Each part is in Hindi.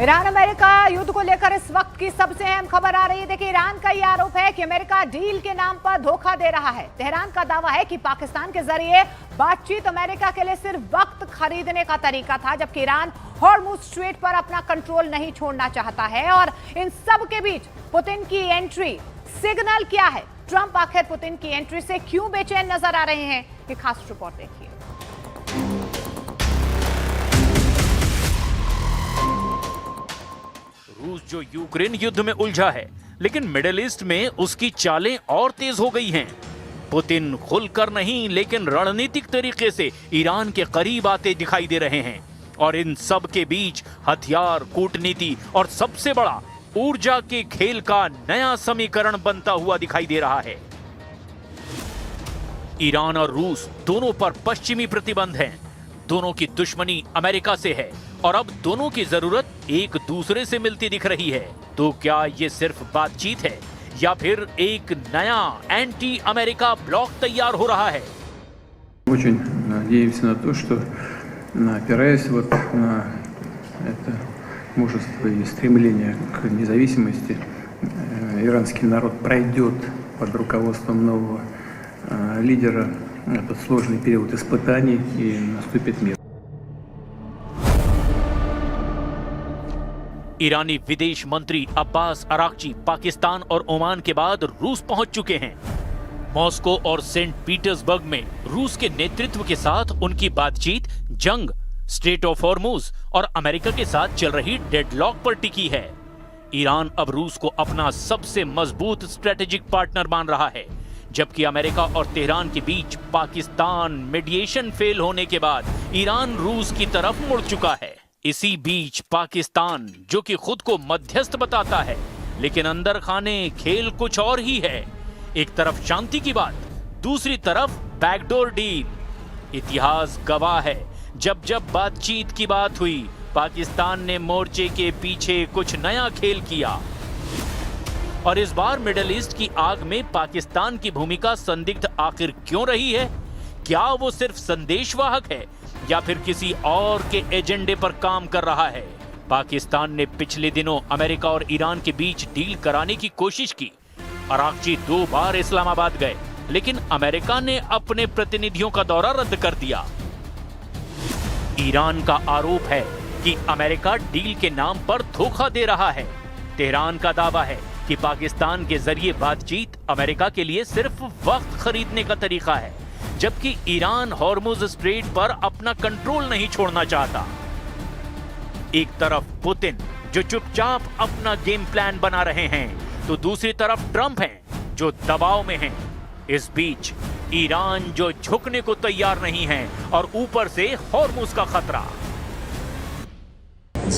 ईरान अमेरिका युद्ध को लेकर इस वक्त की सबसे अहम खबर आ रही है। देखिए, ईरान का ये आरोप है कि अमेरिका डील के नाम पर धोखा दे रहा है। तेहरान का दावा है कि पाकिस्तान के जरिए बातचीत अमेरिका के लिए सिर्फ वक्त खरीदने का तरीका था, जबकि ईरान हॉर्मुज़ स्ट्रेट पर अपना कंट्रोल नहीं छोड़ना चाहता है। और इन सब के बीच पुतिन की एंट्री सिग्नल क्या है? ट्रंप आखिर पुतिन की एंट्री से क्यों बेचैन नजर आ रहे हैं? ये खास रिपोर्ट देखिए। रूस जो यूक्रेन युद्ध में उलझा है, लेकिन मिडिल ईस्ट में उसकी चालें और तेज हो गई हैं। पुतिन खुलकर नहीं, लेकिन रणनीतिक तरीके से ईरान के करीब आते दिखाई दे रहे हैं। और इन सब के बीच हथियार, कूटनीति और सबसे बड़ा ऊर्जा के खेल का नया समीकरण बनता हुआ दिखाई दे रहा है। ईरान और रूस दोनों पर पश्चिमी प्रतिबंध हैं। दोनों की दुश्मनी अमेरिका से है और अब दोनों की जरूरत एक दूसरे से मिलती दिख रही है। तो क्या ये सिर्फ बातचीत है या फिर एक नया एंटी अमेरिका ब्लॉक तैयार हो रहा है? Очень надеемся на то, что, опираясь вот на это мужество и стремление к независимости, иранский народ пройдет под руководством нового лидера этот сложный период испытаний и наступит мир. ईरानी विदेश मंत्री अब्बास अराक्ची पाकिस्तान और ओमान के बाद रूस पहुंच चुके हैं। मॉस्को और सेंट पीटर्सबर्ग में रूस के नेतृत्व के साथ उनकी बातचीत जंग, स्ट्रेट ऑफ हॉर्मुज़ और अमेरिका के साथ चल रही डेडलॉक पर टिकी है। ईरान अब रूस को अपना सबसे मजबूत स्ट्रेटेजिक पार्टनर मान रहा है, जबकि अमेरिका और तेहरान के बीच पाकिस्तान मीडिएशन फेल होने के बाद ईरान रूस की तरफ मुड़ चुका है। इसी बीच पाकिस्तान, जो कि खुद को मध्यस्थ बताता है, लेकिन अंदर खाने खेल कुछ और ही है। एक तरफ शांति की बात, दूसरी तरफ बैकडोर डील। इतिहास गवाह है, जब जब बातचीत की बात हुई, पाकिस्तान ने मोर्चे के पीछे कुछ नया खेल किया। और इस बार मिडिल ईस्ट की आग में पाकिस्तान की भूमिका संदिग्ध आखिर क्यों रही है? क्या वो सिर्फ संदेशवाहक है या फिर किसी और के एजेंडे पर काम कर रहा है? पाकिस्तान ने पिछले दिनों अमेरिका और ईरान के बीच डील कराने की कोशिश की। अराक्ची 2 बार इस्लामाबाद गए, लेकिन अमेरिका ने अपने प्रतिनिधियों का दौरा रद्द कर दिया। ईरान का आरोप है कि अमेरिका डील के नाम पर धोखा दे रहा है। तेहरान का दावा है कि पाकिस्तान के जरिए बातचीत अमेरिका के लिए सिर्फ वक्त खरीदने का तरीका है, जबकि ईरान हॉर्मुज़ स्ट्रेट पर अपना कंट्रोल नहीं छोड़ना चाहता। एक तरफ पुतिन, जो चुपचाप अपना गेम प्लान बना रहे हैं, तो दूसरी तरफ ट्रंप हैं, जो दबाव में हैं। इस बीच ईरान, जो झुकने को तैयार नहीं है, और ऊपर से हॉर्मुज़ का खतरा।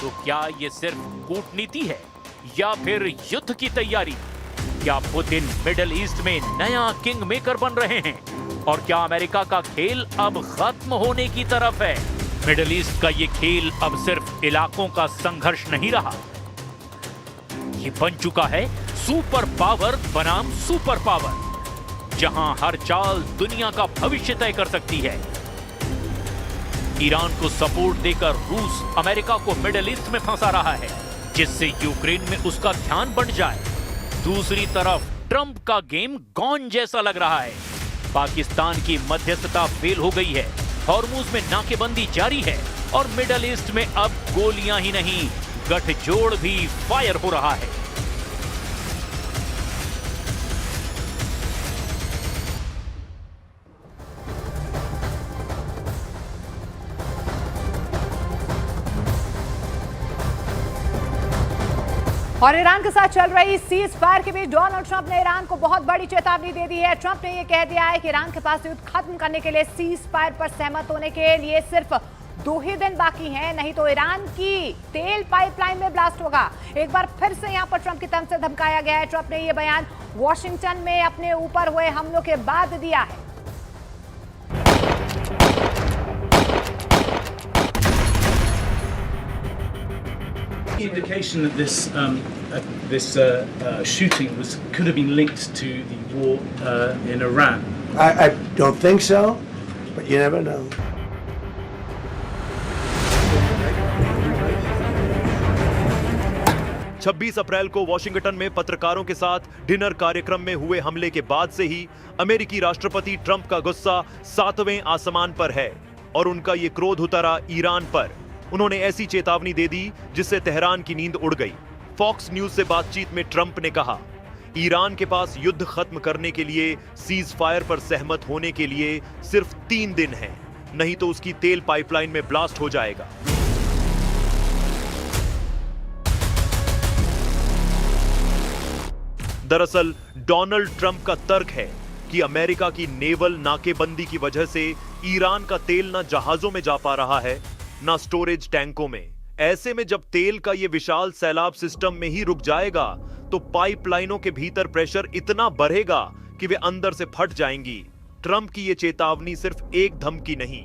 तो क्या ये सिर्फ कूटनीति है या फिर युद्ध की तैयारी? क्या पुतिन मिडिल ईस्ट में नया किंग मेकर बन रहे हैं? और क्या अमेरिका का खेल अब खत्म होने की तरफ है? मिडिल ईस्ट का ये खेल अब सिर्फ इलाकों का संघर्ष नहीं रहा, ये बन चुका है सुपर पावर बनाम सुपर पावर, जहां हर चाल दुनिया का भविष्य तय कर सकती है। ईरान को सपोर्ट देकर रूस अमेरिका को मिडिल ईस्ट में फंसा रहा है, जिससे यूक्रेन में उसका ध्यान बढ़ जाए। दूसरी तरफ ट्रंप का गेम गॉन जैसा लग रहा है। पाकिस्तान की मध्यस्थता फेल हो गई है, हॉर्मुज़ में नाकेबंदी जारी है, और मिडिल ईस्ट में अब गोलियां ही नहीं, गठजोड़ भी फायर हो रहा है। और ईरान के साथ चल रही सीज फायर के बीच डोनाल्ड ट्रंप ने ईरान को बहुत बड़ी चेतावनी दे दी है। ट्रंप ने यह कह दिया है कि ईरान के पास युद्ध खत्म करने के लिए सीज फायर पर सहमत होने के लिए सिर्फ 2 ही दिन बाकी हैं, नहीं तो ईरान की तेल पाइपलाइन में ब्लास्ट होगा। एक बार फिर से यहां पर ट्रंप की तरफ से धमकाया गया है। ट्रंप ने यह बयान वॉशिंगटन में अपने ऊपर हुए हमलों के बाद दिया है। Indication that this shooting could have been linked to the war in Iran. I don't think so, but you never know. छब्बीस अप्रैल को वॉशिंगटन में पत्रकारों के साथ डिनर कार्यक्रम में हुए हमले के बाद से ही अमेरिकी राष्ट्रपति ट्रंप का गुस्सा 7वें आसमान पर है और उनका ये क्रोध उतरा ईरान पर। उन्होंने ऐसी चेतावनी दे दी जिससे तेहरान की नींद उड़ गई। फॉक्स न्यूज से बातचीत में ट्रंप ने कहा, ईरान के पास युद्ध खत्म करने के लिए सीज फायर पर सहमत होने के लिए सिर्फ 3 दिन हैं, नहीं तो उसकी तेल पाइपलाइन में ब्लास्ट हो जाएगा। दरअसल डोनाल्ड ट्रंप का तर्क है कि अमेरिका की नेवल नाकेबंदी की वजह से ईरान का तेल ना जहाजों में जा पा रहा है ना स्टोरेज टैंकों में। ऐसे में जब तेल का यह विशाल सैलाब सिस्टम में ही रुक जाएगा तो पाइपलाइनों के भीतर प्रेशर इतना बढ़ेगा कि वे अंदर से फट जाएंगी। ट्रंप की यह चेतावनी सिर्फ एक धमकी नहीं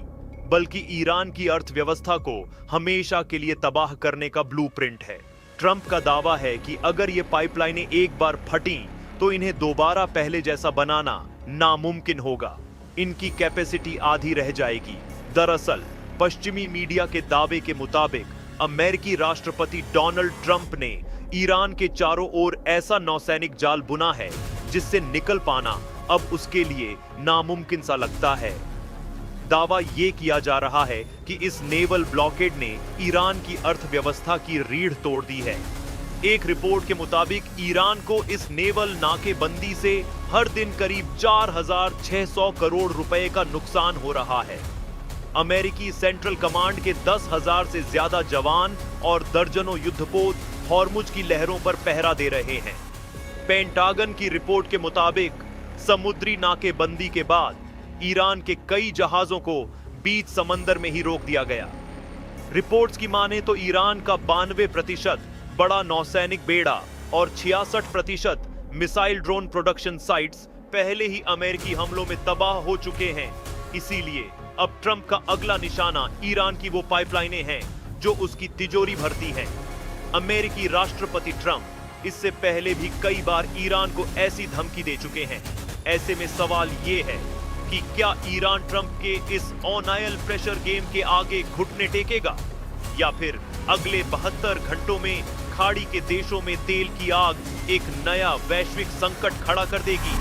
बल्कि ईरान की अर्थव्यवस्था को हमेशा के लिए तबाह करने का ब्लूप्रिंट है। ट्रंप का दावा है कि अगर ये पाइपलाइनें एक बार फटी तो इन्हें दोबारा पहले जैसा बनाना नामुमकिन होगा। इनकी कैपेसिटी आधी रह जाएगी। दरअसल पश्चिमी मीडिया के दावे के मुताबिक अमेरिकी राष्ट्रपति डोनाल्ड ट्रंप ने ईरान के चारों ओर ऐसा नौसैनिक जाल बुना है जिससे निकल पाना अब उसके लिए नामुमकिन सा लगता है। दावा यह किया जा रहा है कि इस नेवल ब्लॉकेड ने ईरान की अर्थव्यवस्था की रीढ़ तोड़ दी है। एक रिपोर्ट के मुताबिक ईरान को इस नेवल नाकेबंदी से हर दिन करीब 4,600 करोड़ रुपए का नुकसान हो रहा है। अमेरिकी सेंट्रल कमांड के 10,000 से ज्यादा जवान और दर्जनों युद्धपोत हॉर्मुज की लहरों पर पहरा दे रहे हैं। पेंटागन की रिपोर्ट के मुताबिक समुद्री नाकेबंदी के बाद ईरान के कई जहाजों को बीच समंदर में ही रोक दिया गया। रिपोर्ट्स की माने तो ईरान का 92% बड़ा नौसैनिक बेड़ा और 66% मिसाइल ड्रोन प्रोडक्शन साइट्स पहले ही अमेरिकी हमलों में तबाह हो चुके हैं। इसीलिए अब ट्रंप का अगला निशाना ईरान की वो पाइपलाइनें हैं जो उसकी तिजोरी भरती हैं। अमेरिकी राष्ट्रपति ट्रंप इससे पहले भी कई बार ईरान को ऐसी धमकी दे चुके हैं। ऐसे में सवाल ये है कि क्या ईरान ट्रंप के इस ऑन ऑयल प्रेशर गेम के आगे घुटने टेकेगा या फिर अगले 72 घंटों में खाड़ी के देशों में तेल की आग एक नया वैश्विक संकट खड़ा कर देगी।